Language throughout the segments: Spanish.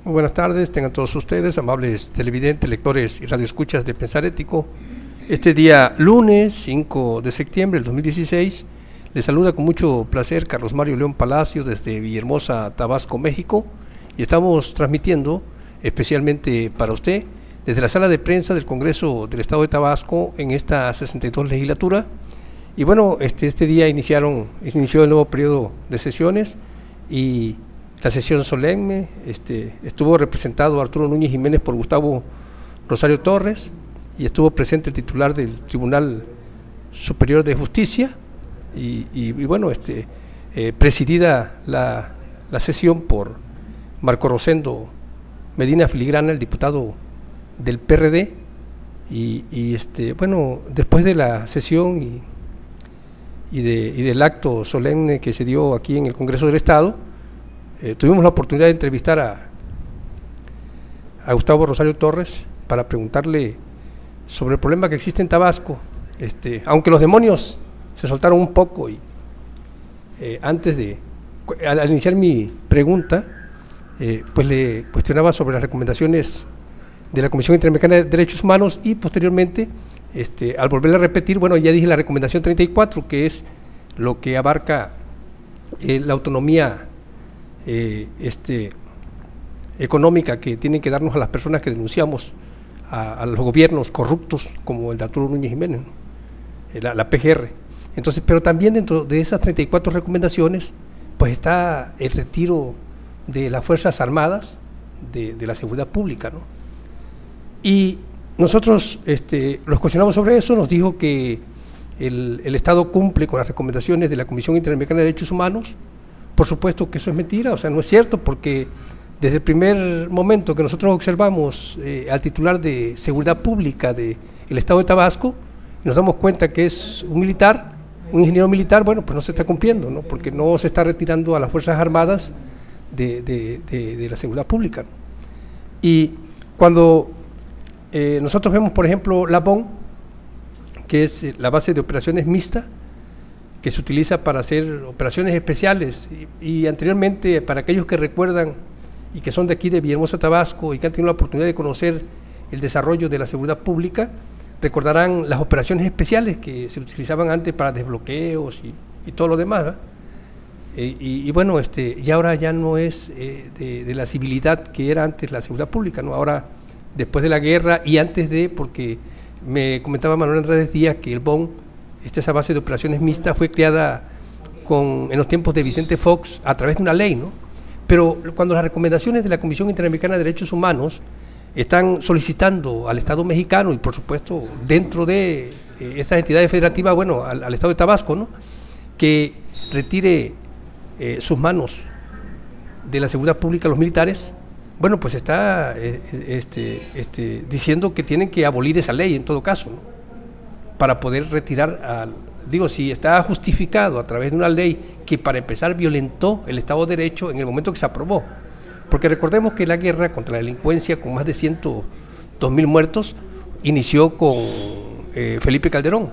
Muy buenas tardes, tengan todos ustedes, amables televidentes, lectores y radioescuchas de Pensar Ético. Este día lunes 5 de septiembre del 2016, les saluda con mucho placer Carlos Mario León Palacio desde Villahermosa, Tabasco, México, y estamos transmitiendo especialmente para usted desde la sala de prensa del Congreso del Estado de Tabasco en esta 62 legislatura. Y bueno, este día inició el nuevo periodo de sesiones y la sesión solemne, estuvo representado Arturo Núñez Jiménez por Gustavo Rosario Torres y estuvo presente el titular del Tribunal Superior de Justicia y bueno, presidida la sesión por Marco Rosendo Medina Filigrana, el diputado del PRD, y bueno, después de la sesión y del acto solemne que se dio aquí en el Congreso del Estado, tuvimos la oportunidad de entrevistar a Gustavo Rosario Torres para preguntarle sobre el problema que existe en Tabasco, aunque los demonios se soltaron un poco y al iniciar mi pregunta, pues le cuestionaba sobre las recomendaciones de la Comisión Interamericana de Derechos Humanos y posteriormente, al volverle a repetir, bueno, ya dije la recomendación 34, que es lo que abarca la autonomía económica que tienen que darnos a las personas que denunciamos a los gobiernos corruptos como el de Arturo Núñez Jiménez, ¿no? la PGR. Entonces, pero también dentro de esas 34 recomendaciones pues está el retiro de las Fuerzas Armadas de la seguridad pública, ¿no? Y nosotros los cuestionamos sobre eso, nos dijo que el Estado cumple con las recomendaciones de la Comisión Interamericana de Derechos Humanos. Por supuesto que eso es mentira, o sea, no es cierto, porque desde el primer momento que nosotros observamos al titular de Seguridad Pública del Estado de Tabasco, nos damos cuenta que es un militar, un ingeniero militar, bueno, pues no se está cumpliendo, ¿no? Porque no se está retirando a las Fuerzas Armadas de la seguridad pública, ¿no? Y cuando nosotros vemos, por ejemplo, la BON, que es la base de operaciones mixta, que se utiliza para hacer operaciones especiales y anteriormente, para aquellos que recuerdan y que son de aquí de Villahermosa, Tabasco, y que han tenido la oportunidad de conocer el desarrollo de la seguridad pública, recordarán las operaciones especiales que se utilizaban antes para desbloqueos y todo lo demás, ¿verdad? Y bueno, y ahora ya no es de la civilidad que era antes la seguridad pública, ¿no? Ahora, después de la guerra y antes porque me comentaba Manuel Andrés Díaz que el BON, esa base de operaciones mixtas, fue creada en los tiempos de Vicente Fox a través de una ley, ¿no? Pero cuando las recomendaciones de la Comisión Interamericana de Derechos Humanos están solicitando al Estado mexicano y por supuesto dentro de esas entidades federativas, bueno, al Estado de Tabasco, ¿no?, que retire sus manos de la seguridad pública a los militares, bueno, pues está diciendo que tienen que abolir esa ley en todo caso, ¿no?, para poder retirar si está justificado a través de una ley que para empezar violentó el Estado de Derecho en el momento que se aprobó, porque recordemos que la guerra contra la delincuencia con más de 102,000 muertos inició con Felipe Calderón,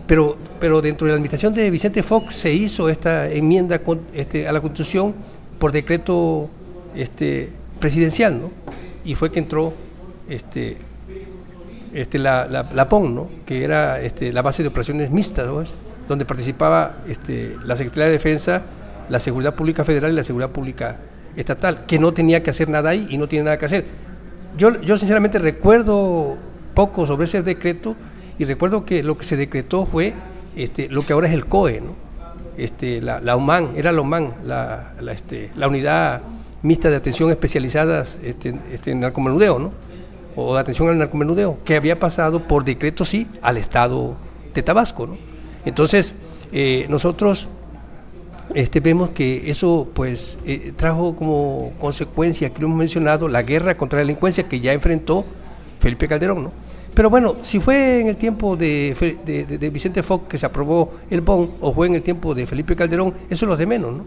pero dentro de la administración de Vicente Fox se hizo esta enmienda a la Constitución por decreto presidencial, ¿no?, y fue que entró la PON, ¿no?, que era la base de operaciones mixtas, ¿no?, donde participaba la Secretaría de Defensa, la Seguridad Pública Federal y la Seguridad Pública Estatal, que no tenía que hacer nada ahí y no tiene nada que hacer. Yo sinceramente recuerdo poco sobre ese decreto y recuerdo que lo que se decretó fue lo que ahora es el COE, ¿no?, la UMAN, era la UMAN, la Unidad Mixta de Atención Especializadas en Narcomenudeo, ¿no?, o de atención al narcomenudeo, que había pasado por decreto, sí, al Estado de Tabasco, ¿no? Entonces, nosotros vemos que eso pues trajo como consecuencia, que lo hemos mencionado, la guerra contra la delincuencia que ya enfrentó Felipe Calderón, ¿no? Pero bueno, si fue en el tiempo de Vicente Fox que se aprobó el BON, o fue en el tiempo de Felipe Calderón, eso es lo de menos, ¿no?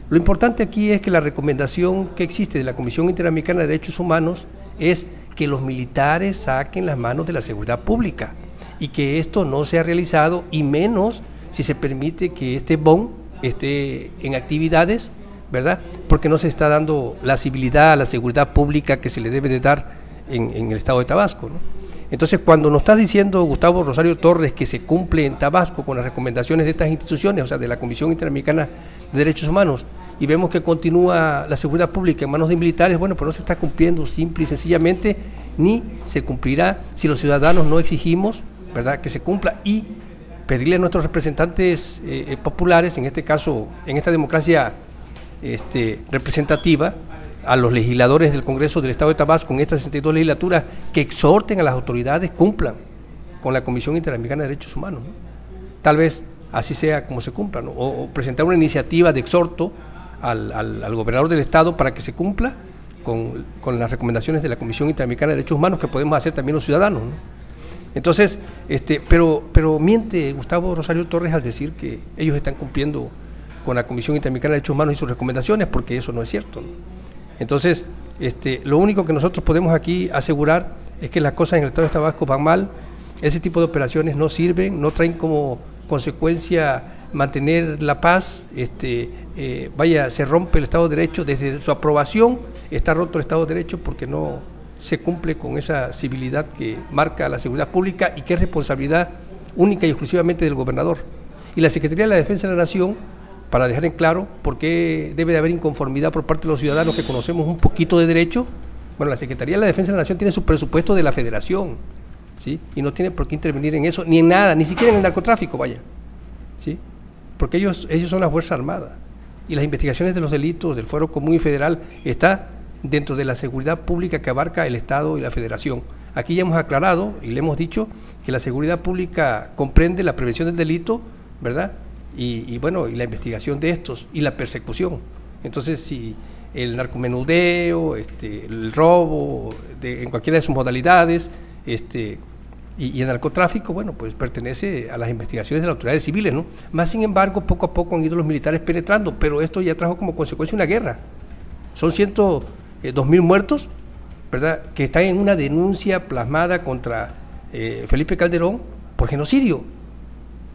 Lo importante aquí es que la recomendación que existe de la Comisión Interamericana de Derechos Humanos es que los militares saquen las manos de la seguridad pública y que esto no sea realizado, y menos si se permite que este BON esté en actividades ¿verdad? Porque no se está dando la civilidad, la seguridad pública que se le debe de dar en el estado de Tabasco, ¿no? Entonces, cuando nos está diciendo Gustavo Rosario Torres que se cumple en Tabasco con las recomendaciones de estas instituciones, o sea, de la Comisión Interamericana de Derechos Humanos, y vemos que continúa la seguridad pública en manos de militares, bueno, pues no se está cumpliendo simple y sencillamente, ni se cumplirá si los ciudadanos no exigimos, ¿verdad?, que se cumpla, y pedirle a nuestros representantes populares, en este caso, en esta democracia representativa, a los legisladores del Congreso del Estado de Tabasco, en estas 62 legislaturas, que exhorten a las autoridades, cumplan con la Comisión Interamericana de Derechos Humanos, ¿no? Tal vez así sea como se cumpla, ¿no? O presentar una iniciativa de exhorto al gobernador del Estado para que se cumpla con las recomendaciones de la Comisión Interamericana de Derechos Humanos, que podemos hacer también los ciudadanos, ¿no? Entonces, pero miente Gustavo Rosario Torres al decir que ellos están cumpliendo con la Comisión Interamericana de Derechos Humanos y sus recomendaciones, porque eso no es cierto, ¿no? Entonces, lo único que nosotros podemos aquí asegurar es que las cosas en el estado de Tabasco van mal, ese tipo de operaciones no sirven, no traen como consecuencia mantener la paz, se rompe el Estado de Derecho, desde su aprobación está roto el Estado de Derecho porque no se cumple con esa civilidad que marca la seguridad pública y que es responsabilidad única y exclusivamente del gobernador. Y la Secretaría de la Defensa de la Nación, para dejar en claro por qué debe de haber inconformidad por parte de los ciudadanos que conocemos un poquito de derecho, bueno, la Secretaría de la Defensa de la Nación tiene su presupuesto de la Federación, ¿sí? Y no tiene por qué intervenir en eso, ni en nada, ni siquiera en el narcotráfico, vaya, ¿sí? Porque ellos son la Fuerza Armada, y las investigaciones de los delitos del Fuero Común y Federal está dentro de la seguridad pública que abarca el Estado y la Federación. Aquí ya hemos aclarado y le hemos dicho que la seguridad pública comprende la prevención del delito, ¿verdad?, y la investigación de estos y la persecución. Entonces, si el narcomenudeo, el robo en cualquiera de sus modalidades, y el narcotráfico, bueno, pues pertenece a las investigaciones de las autoridades civiles, ¿no? Más sin embargo, poco a poco han ido los militares penetrando, pero esto ya trajo como consecuencia una guerra. Son 102.000 muertos, ¿verdad?, que están en una denuncia plasmada contra Felipe Calderón por genocidio.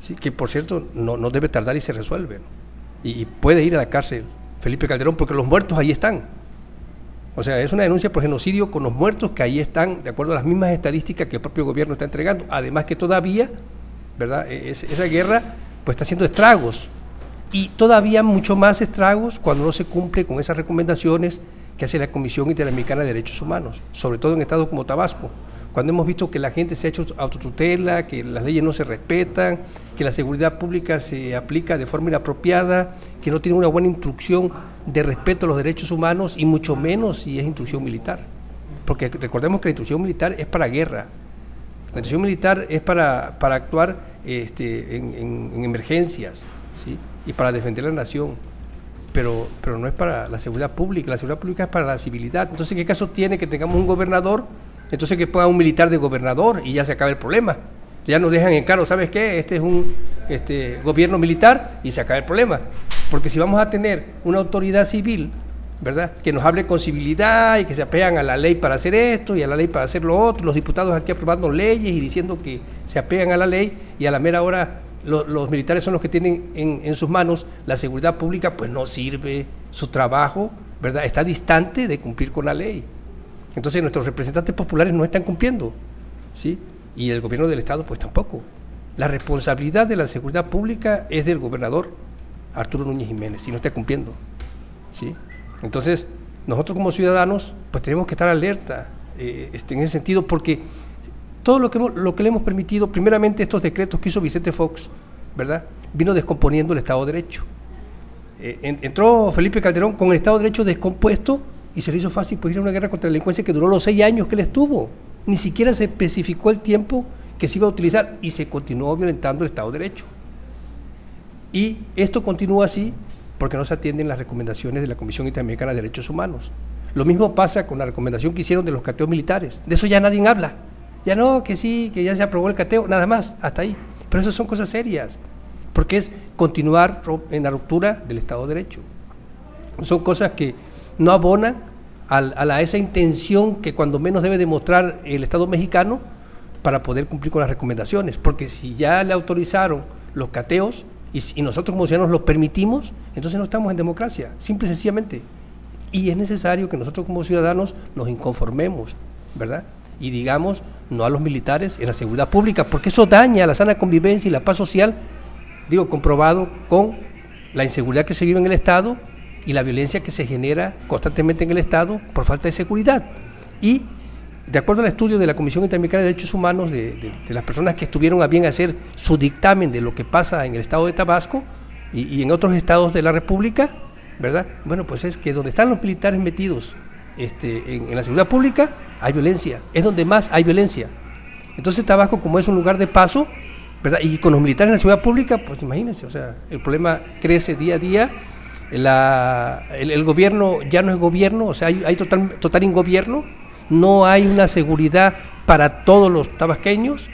Sí, que por cierto no debe tardar y se resuelve, ¿no? Y puede ir a la cárcel Felipe Calderón porque los muertos ahí están. O sea, es una denuncia por genocidio con los muertos que ahí están, de acuerdo a las mismas estadísticas que el propio gobierno está entregando. Además que todavía, ¿verdad?, esa guerra pues está haciendo estragos, y todavía mucho más estragos cuando no se cumple con esas recomendaciones que hace la Comisión Interamericana de Derechos Humanos, sobre todo en estados como Tabasco, cuando hemos visto que la gente se ha hecho autotutela, que las leyes no se respetan, que la seguridad pública se aplica de forma inapropiada, que no tiene una buena instrucción de respeto a los derechos humanos, y mucho menos si es instrucción militar. Porque recordemos que la instrucción militar es para guerra, la instrucción militar es para actuar en emergencias, ¿sí?, y para defender la nación, pero no es para la seguridad pública es para la civilidad. Entonces, ¿qué caso tiene que tengamos un gobernador? Entonces que ponga un militar de gobernador y ya se acaba el problema. Ya nos dejan en claro, ¿sabes qué? Este es un gobierno militar y se acaba el problema. Porque si vamos a tener una autoridad civil, ¿verdad?, que nos hable con civilidad y que se apegan a la ley para hacer esto y a la ley para hacer lo otro, los diputados aquí aprobando leyes y diciendo que se apegan a la ley, y a la mera hora los militares son los que tienen en sus manos la seguridad pública, pues no sirve su trabajo, ¿verdad? Está distante de cumplir con la ley. Entonces nuestros representantes populares no están cumpliendo, ¿sí?, y el gobierno del Estado pues tampoco. La responsabilidad de la seguridad pública es del gobernador Arturo Núñez Jiménez, si no está cumpliendo, ¿sí? Entonces nosotros como ciudadanos pues tenemos que estar alerta en ese sentido, porque todo lo que le hemos permitido, primeramente estos decretos que hizo Vicente Fox, ¿verdad?, vino descomponiendo el Estado de Derecho. Entró Felipe Calderón con el Estado de Derecho descompuesto y se le hizo fácil pues ir a una guerra contra la delincuencia que duró los 6 años que él estuvo. Ni siquiera se especificó el tiempo que se iba a utilizar y se continuó violentando el Estado de Derecho. Y esto continúa así porque no se atienden las recomendaciones de la Comisión Interamericana de Derechos Humanos. Lo mismo pasa con la recomendación que hicieron de los cateos militares. De eso ya nadie habla. Ya no, que sí, que ya se aprobó el cateo, nada más, hasta ahí. Pero eso son cosas serias, porque es continuar en la ruptura del Estado de Derecho. Son cosas que no abonan a esa intención que cuando menos debe demostrar el Estado mexicano para poder cumplir con las recomendaciones, porque si ya le autorizaron los cateos, y nosotros como ciudadanos lo permitimos, entonces no estamos en democracia, simple y sencillamente. Y es necesario que nosotros como ciudadanos nos inconformemos, ¿verdad? Y digamos no a los militares en la seguridad pública, porque eso daña la sana convivencia y la paz social, digo, comprobado con la inseguridad que se vive en el Estado y la violencia que se genera constantemente en el Estado por falta de seguridad. Y de acuerdo al estudio de la Comisión Interamericana de Derechos Humanos, de las personas que estuvieron a bien hacer su dictamen de lo que pasa en el estado de Tabasco y en otros estados de la República, ¿verdad? Bueno, pues es que donde están los militares metidos en la seguridad pública, hay violencia, es donde más hay violencia. Entonces Tabasco, como es un lugar de paso, ¿verdad? Y con los militares en la seguridad pública, pues imagínense, o sea, el problema crece día a día, el gobierno ya no es gobierno, o sea, hay total ingobierno. No hay una seguridad para todos los tabasqueños,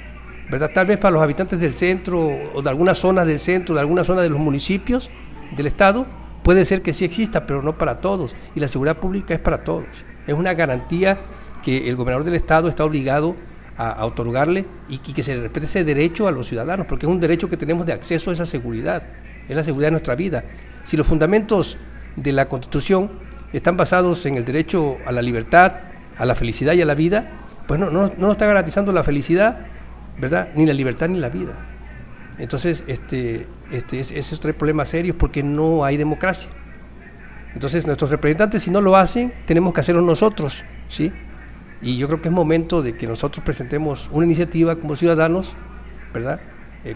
¿verdad? Tal vez para los habitantes del centro o de algunas zonas del centro, de alguna zona de los municipios del estado, puede ser que sí exista, pero no para todos. Y la seguridad pública es para todos. Es una garantía que el gobernador del estado está obligado a otorgarle y que se respete ese derecho a los ciudadanos, porque es un derecho que tenemos de acceso a esa seguridad, es la seguridad de nuestra vida. Si los fundamentos de la Constitución están basados en el derecho a la libertad, a la felicidad y a la vida, pues no nos está garantizando la felicidad, ¿verdad? Ni la libertad ni la vida. Entonces, ese es otro problema serio porque no hay democracia. Entonces, nuestros representantes, si no lo hacen, tenemos que hacerlo nosotros, ¿sí? Y yo creo que es momento de que nosotros presentemos una iniciativa como ciudadanos, ¿verdad?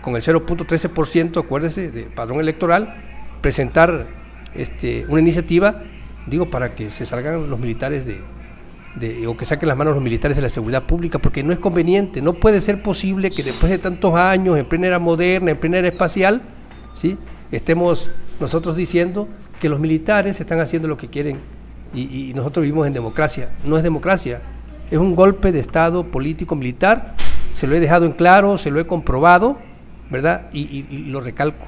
Con el 0.13%, acuérdese, de padrón electoral, presentar una iniciativa, digo, para que se salgan los militares o que saquen las manos los militares de la seguridad pública, porque no es conveniente, no puede ser posible que después de tantos años, en plena era moderna, en plena era espacial, ¿sí?, estemos nosotros diciendo que los militares están haciendo lo que quieren y nosotros vivimos en democracia. No es democracia, es un golpe de Estado político-militar, se lo he dejado en claro, se lo he comprobado, ¿verdad? Y lo recalco,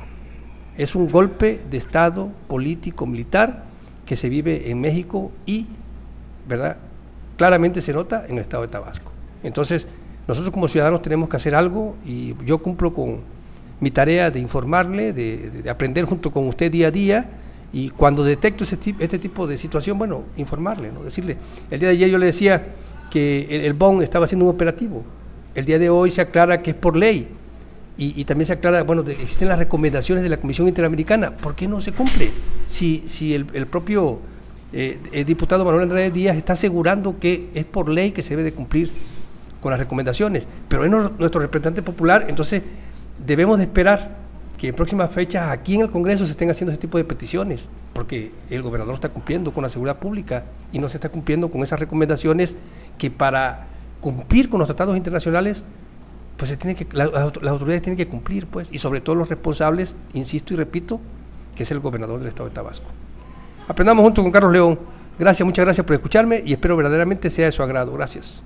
es un golpe de Estado político-militar que se vive en México y, ¿verdad?, claramente se nota en el estado de Tabasco. Entonces, nosotros como ciudadanos tenemos que hacer algo y yo cumplo con mi tarea de informarle, de aprender junto con usted día a día, y cuando detecto este tipo de situación, bueno, informarle, ¿no? Decirle, el día de ayer yo le decía que el BON estaba haciendo un operativo, el día de hoy se aclara que es por ley, y también se aclara, bueno, existen las recomendaciones de la Comisión Interamericana, ¿por qué no se cumple? Si el propio el diputado Manuel Andrade Díaz está asegurando que es por ley que se debe de cumplir con las recomendaciones, pero es nuestro representante popular, entonces debemos de esperar que en próximas fechas aquí en el Congreso se estén haciendo ese tipo de peticiones, porque el gobernador está cumpliendo con la seguridad pública y no se está cumpliendo con esas recomendaciones que para cumplir con los tratados internacionales, pues las autoridades tienen que cumplir, pues, y sobre todo los responsables, insisto y repito, que es el gobernador del estado de Tabasco. Aprendamos junto con Carlos León. Gracias, muchas gracias por escucharme y espero verdaderamente sea de su agrado. Gracias.